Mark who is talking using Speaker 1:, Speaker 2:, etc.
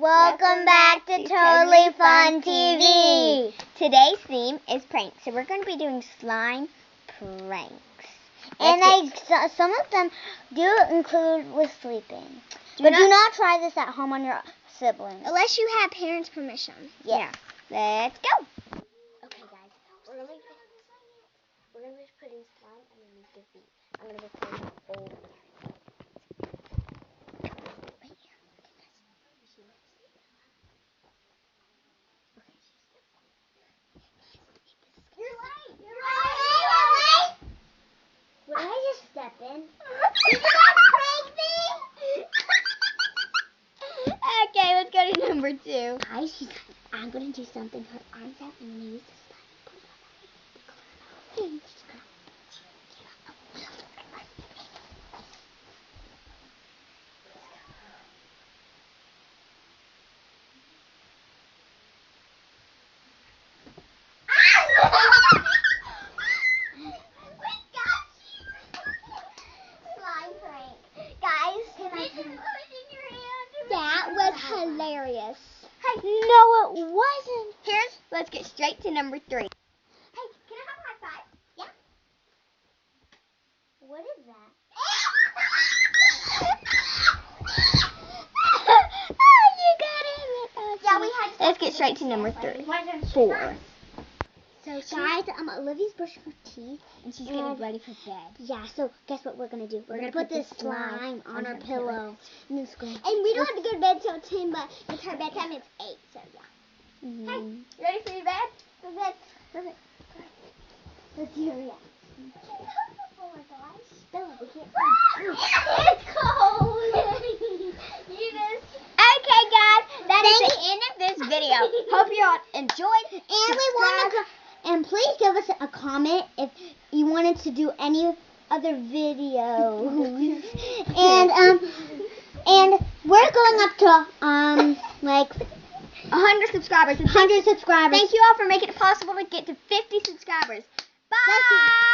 Speaker 1: Welcome back to Totally Fun TV.
Speaker 2: Today's theme is pranks, so we're going to be doing slime pranks.
Speaker 1: And some of them do include with sleeping. Do not try this at home on your siblings.
Speaker 2: Unless you have parents' permission.
Speaker 1: Yeah.
Speaker 2: Let's go.
Speaker 1: Okay, guys. We're going to be putting slime underneath your feet. I'm going to record the whole time. Would I just step in? Did you guys prank me?
Speaker 2: Okay, let's go to number 2.
Speaker 1: Guys, I'm going to do something. Her arms out and I'm going to use the slime and put it on her head.
Speaker 2: That was hilarious.
Speaker 1: Hey, no, it wasn't.
Speaker 2: Let's get straight to number 3.
Speaker 1: Hey, can I have a high five? Yeah. What is that?
Speaker 2: Oh, you got it.
Speaker 1: Yeah, we had.
Speaker 2: Let's get straight to number 4.
Speaker 1: So, guys, Olivia's brushing her teeth.
Speaker 2: And she's getting ready for bed.
Speaker 1: Yeah, so guess what we're going to do? We're going to put this slime on her pillow. And
Speaker 2: we don't have to go to bed till 10, but it's her bedtime. It's 8, so yeah.
Speaker 1: Mm-hmm.
Speaker 2: Hey, you ready for your bed?
Speaker 1: Perfect. Let's hear it. Oh my gosh. Stella, we can't.
Speaker 2: It's cold. Okay, guys, that is the end of this video. Hope you all enjoyed.
Speaker 1: And please give us a comment if you wanted to do any other videos. and we're going up to like
Speaker 2: 100 subscribers.
Speaker 1: 100 subscribers.
Speaker 2: Thank you all for making it possible to get to 50 subscribers. Bye.